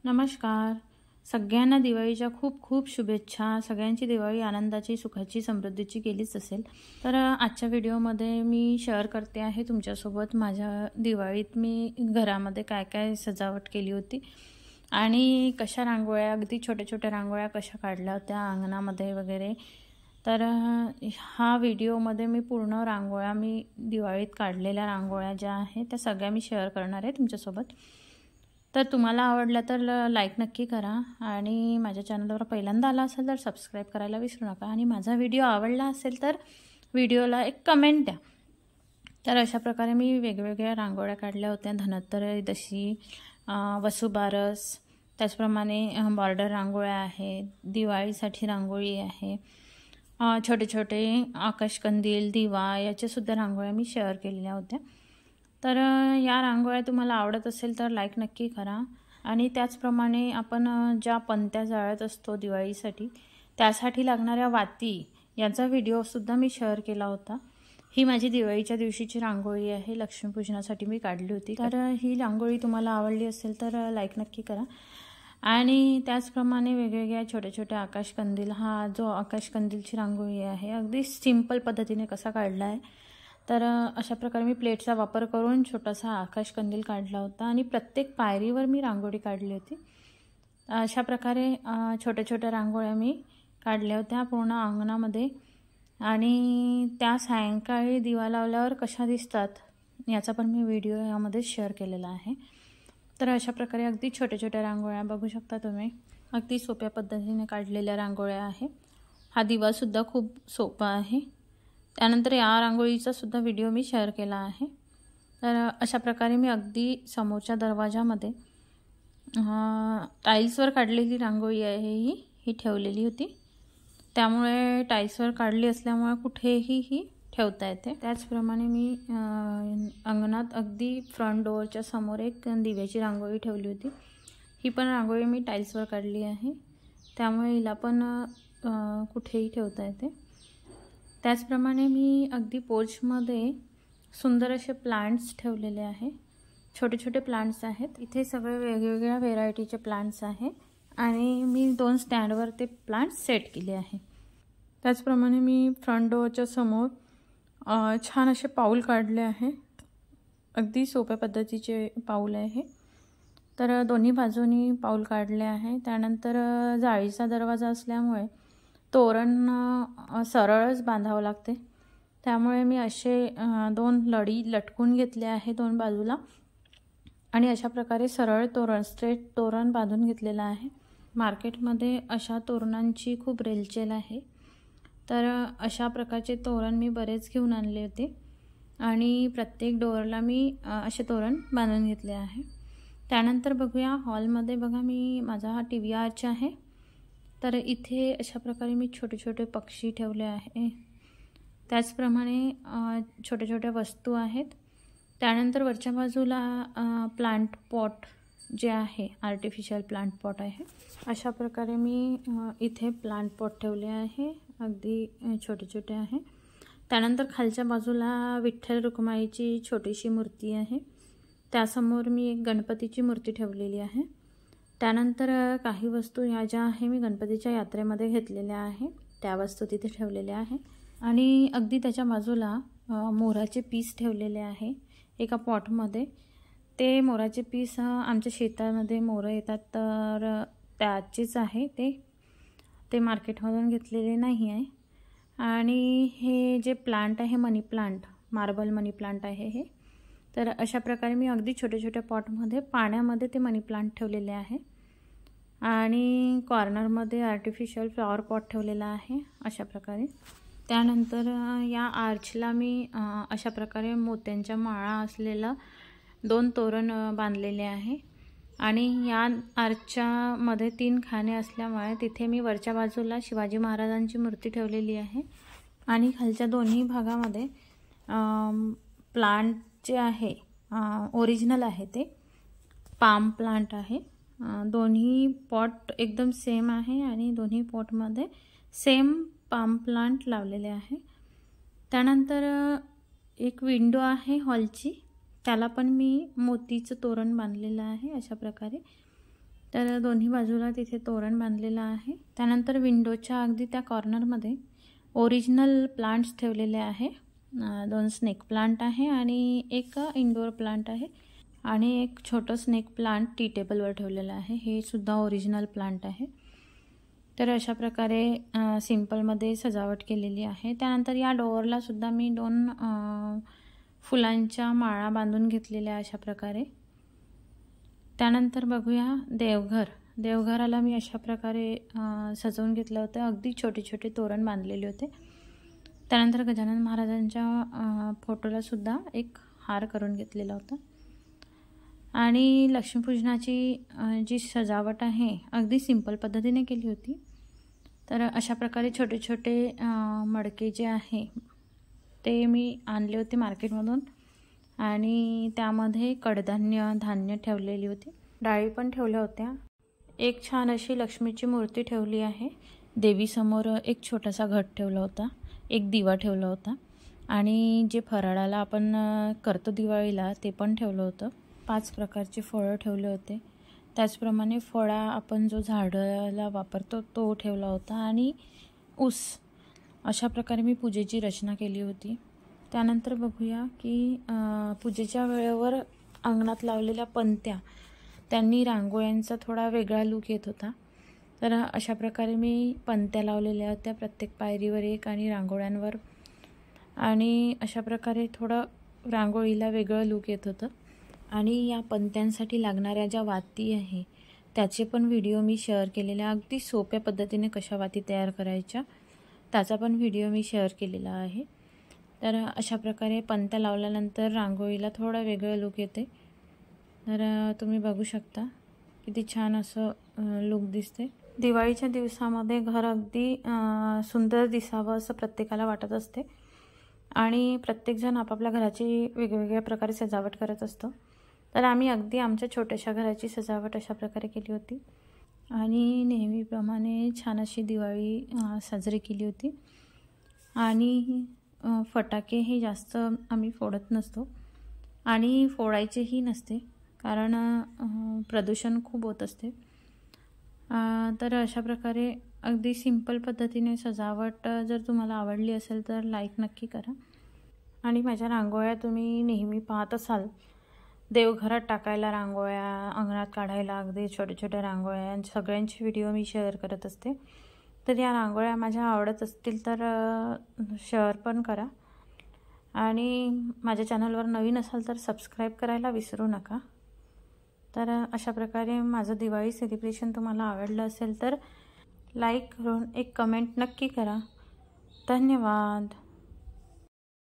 नमस्कार. सगळ्यांना दिवाळीच्या खूप खूप शुभेच्छा. सगळ्यांची दिवाळी आनंदाची, सुखाची, समृद्धीची गेलीच असेल. तर आजच्या व्हिडिओमध्ये मी शेअर करते आहे तुमच्यासोबत माझ्या दिवाळीत मी घरामध्ये काय काय सजावट केली होती आणि कशा रांगोळ्या, अगदी छोट्या छोट्या रांगोळ्या कशा काढल्या होत्या अंगणामध्ये वगैरे. तर हा व्हिडिओमध्ये मी पूर्ण रांगोळ्या मी दिवाळीत काढलेल्या रांगोळ्या ज्या आहेत त्या सगळ्या मी शेअर करणार आहे तुमच्यासोबत. तर तुम्हाला आवडलं तर लाईक नक्की करा आणि माझ्या चॅनलवर पहिल्यांदा आला असेल तर सबस्क्राईब करायला विसरू नका आणि माझा व्हिडिओ आवडला असेल तर व्हिडिओला एक कमेंट द्या. तर अशा प्रकारे मी वेगवेगळ्या रांगोळ्या काढल्या होत्या. धनत्रयोदशी, वसुबारस, त्याचप्रमाणे बॉर्डर रांगोळ्या आहेत, दिवाळीसाठी रांगोळी आहे, छोटे छोटे आकाशकंदील, दिवा याच्यासुद्धा रांगोळ्या मी शेअर केलेल्या होत्या. तर या रांगोळ्या तुम्हाला आवडत असेल तर लाईक नक्की करा आणि त्याचप्रमाणे आपण ज्या पंत्या जाळत असतो दिवाळीसाठी त्यासाठी लागणाऱ्या वाती याचा व्हिडिओसुद्धा मी शेअर केला होता. ही माझी दिवाळीच्या दिवशीची रांगोळी आहे, लक्ष्मीपूजनासाठी मी काढली होती. तर ही रांगोळी तुम्हाला आवडली असेल तर लाईक नक्की करा आणि त्याचप्रमाणे वेगवेगळ्या छोट्या छोट्या आकाशकंदील, हा जो आकाशकंदीलची रांगोळी आहे अगदी सिंपल पद्धतीने कसा काढला आहे. तर अशा प्रकारे मी प्लेटचा वापर करून छोटासा आकाशकंदील काढला होता आणि प्रत्येक पायरीवर मी रांगोळी काढली होती. अशा प्रकारे छोट्या छोट्या रांगोळ्या मी काढल्या होत्या पूर्ण अंगणामध्ये आणि त्या सायंकाळी दिवा लावल्यावर कशा दिसतात याचा पण मी व्हिडिओ यामध्ये शेअर केलेला आहे. तर अशा प्रकारे अगदी छोट्या छोट्या रांगोळ्या बघू शकता तुम्ही, अगदी सोप्या पद्धतीने काढलेल्या रांगोळ्या आहे. हा दिवासुद्धा खूप सोपा आहे. त्यानंतर या रांगोळीचा सुद्धा व्हिडिओ मी शेअर केला आहे. तर अशा प्रकारे मी अगदी समोरच्या दरवाजामध्ये टाईल्सवर काढलेली रांगोळी आहे ही ठेवलेली होती. त्यामुळे टाईल्सवर काढली असल्यामुळे कुठेही ही ठेवता येते. त्याचप्रमाणे मी अंगणात अगदी फ्रंट डोअरच्या समोर एक दिव्याची रांगोळी ठेवली होती. ही पण रांगोळी मी टाईल्सवर काढली आहे, त्यामुळे हिला पण कुठेही ठेवता येते. त्याचप्रमाणे मी अगदी पोर्चमध्ये सुंदर असे प्लांट्स ठेवलेले आहे. छोटे छोटे प्लांट्स आहेत. इथे सगळे वेगवेगळ्या व्हेरायटीचे प्लांट्स आहे आणि मी 2 स्टँडवर ते प्लांट्स सेट केले आहे. त्याचप्रमाणे मी फ्रंट डोअरच्या समोर छान असे पाऊल काढले आहे. अगदी सोप्या पद्धतीचे पाऊल आहे. तर दोन्ही बाजूनी पाऊल काढले आहे. त्यानंतर जाळीचा दरवाजा असल्यामुळे तोरण सरळच बांधावं लागते, त्यामुळे मी असे 2 लढी लटकून घेतले आहे 2 बाजूला आणि अशा प्रकारे सरळ तोरण, स्ट्रेट तोरण बांधून घेतलेलं आहे. मार्केटमध्ये अशा तोरणांची खूप रेलचेल आहे. तर अशा प्रकारचे तोरण मी बरेच घेऊन आणले होते आणि प्रत्येक डोअरला मी असे तोरण बांधून घेतले आहे. त्यानंतर बघूया हॉलमध्ये. बघा मी माझा हा टी व्ही आर्च आहे. तर इथे अशा प्रकारे मी छोटे छोटे पक्षी ठेवले आहे. त्याचप्रमाणे छोट्या छोट्या वस्तू आहेत. त्यानंतर वरच्या बाजूला प्लांट पॉट जे आहे, आर्टिफिशियल प्लांट पॉट आहे. अशा प्रकारे मी इथे प्लांट पॉट ठेवले आहे, अगदी छोटे छोटे आहे. त्यानंतर खालच्या बाजूला विठ्ठल रुक्माईची छोटीशी मूर्ती आहे. त्यासमोर मी एक गणपतीची मूर्ती ठेवलेली आहे. त्यानंतर काही वस्तू ह्या ज्या आहे मी गणपतीच्या यात्रेमध्ये घेतलेल्या आहे, त्या वस्तू तिथे ठेवलेल्या आहे. आणि अगदी त्याच्या बाजूला मोराचे पीस ठेवलेले आहे एका पॉटमध्ये. ते मोराचे पीस आमच्या शेतामध्ये मोरं येतात तर त्याचेच आहे, ते मार्केटमधून घेतलेले नाही आहे. आणि हे जे प्लांट आहे मनी प्लांट, मार्बल मनी प्लांट आहे हे. तर अशा प्रकारे मी अगदी छोट्या छोट्या पॉटमध्ये पाण्यामध्ये ते मनी प्लांट ठेवलेले आहे आणि कॉर्नरमध्ये आर्टिफिशियल फ्लॉवर पॉट ठेवलेला आहे अशा प्रकारे. त्यानंतर या आर्चला मी अशा प्रकारे मोत्यांच्या माळा असलेलं 2 तोरण बांधलेले आहे आणि या आर्चच्या मध्ये 3 खाने असल्यामुळे तिथे मी वरच्या बाजूला शिवाजी महाराजांची मूर्ती ठेवलेली आहे आणि खालच्या दोन्ही भागामध्ये प्लांट जे आहे ओरिजिनल आहे ते पाम प्लांट आहे. दोन्ही पॉट एकदम सेम आहे आणि दोन्ही पॉटमध्ये सेम पाम प्लांट लावलेले आहे. त्यानंतर एक विंडो आहे हॉलची, त्याला पण मी मोतीचं तोरण बांधलेलं आहे अशा प्रकारे. तर दोन्ही बाजूला तिथे तोरण बांधलेलं आहे. त्यानंतर विंडोच्या अगदी त्या कॉर्नरमध्ये ओरिजिनल प्लांट्स ठेवलेले आहे. 2 स्नेक प्लांट आहे आणि एक इंडोर प्लांट आहे आणि एक छोटं स्नेक प्लांट टी टेबलवर ठेवलेलं आहे. हे सुद्धा ओरिजिनल प्लांट आहे. तर अशा प्रकारे सिंपलमध्ये सजावट केलेली आहे. त्यानंतर या डोअरला सुद्धा मी 2 फुलांच्या माळा बांधून घेतलेल्या अशा प्रकारे. त्यानंतर बघूया देवघर. देवघराला मी अशा प्रकारे सजवून घेतलं होतं. अगदी छोटे छोटे तोरण बांधलेले होते. त्यानंतर गजानन महाराजांच्या फोटोला सुद्धा एक हार करून घेतलेला होता. आणि लक्ष्मीपूजनाची जी सजावट आहे अगदी सिंपल पद्धतीने केली होती. तर अशा प्रकारे छोटे छोटे मडके जे आहे ते मी आणले होते मार्केटमधून आणि त्यामध्ये कडधान्य धान्य ठेवलेली होती. डाळी पण ठेवल्या होत्या. एक छान अशी लक्ष्मीची मूर्ती ठेवली आहे. देवीसमोर एक छोटासा घट ठेवला होता. एक दिवा ठेवला होता आणि जे फराळाला आपण करतो दिवाळीला ते पण ठेवलं होतं. 5 प्रकारचे फळं ठेवले होते. त्याचप्रमाणे फळा आपण जो झाडाला वापरतो तो ठेवला होता आणि ऊस. अशा प्रकारे मी पूजेची रचना केली होती. त्यानंतर बघूया की पूजेच्या वेळेवर अंगणात लावलेल्या पंत्या त्यांनी रांगोळ्यांचा थोडा वेगळा लूक येत होता. तर अशा प्रकारे मी पंत्या लावलेल्या होत्या प्रत्येक पायरीवर एक आणि रांगोळ्यांवर. आणि अशा प्रकारे थोडं रांगोळीला वेगळं लूक येत होतं. आणि या पंत्यांसाठी लागणाऱ्या ज्या वाती आहे त्याचे पण व्हिडिओ मी शेअर केलेले. अगदी सोप्या पद्धतीने कशा वाती तयार करायच्या त्याचा पण व्हिडिओ मी शेअर केलेला आहे. तर अशा प्रकारे पंत्या लावल्यानंतर रांगोळीला थोडं वेगळं लूक येते. तर तुम्ही बघू शकता किती छान असं लूक दिसते. दिवाळीच्या दिवसामध्ये घर अगदी सुंदर दिसावं असं प्रत्येकाला वाटत असते आणि प्रत्येकजण आपापल्या घराची वेगवेगळ्या प्रकारे सजावट करत असतो. तर आम्ही अगदी आमच्या छोट्याशा घराची सजावट अशा प्रकारे केली होती आणि नेहमीप्रमाणे छान अशी दिवाळी साजरी केली होती. आणि फटाके हे जास्त आम्ही फोडत नसतो आणि फोडायचेही नसते कारण प्रदूषण खूप होत असते. तर अशा प्रकारे अगदी सिंपल पद्धतीने सजावट जर तुम्हाला आवडली असेल तर लाईक नक्की करा. आणि माझ्या रांगोळ्या तुम्ही नेहमी पाहत असाल. देवघरात टाकायला रांगोळ्या, अंगणात काढायला अगदी छोट्या छोट्या रांगोळ्या सगळ्यांची व्हिडिओ मी शेअर करत असते. तर या रांगोळ्या माझ्या आवडत असतील तर शेअर पण करा आणि माझ्या चॅनलवर नवीन असाल तर सबस्क्राईब करायला विसरू नका. तर अशा प्रकारे माझं दिवाळी सेलिब्रेशन तुम्हाला आवडलं असेल तर लाईक करून एक कमेंट नक्की करा. धन्यवाद.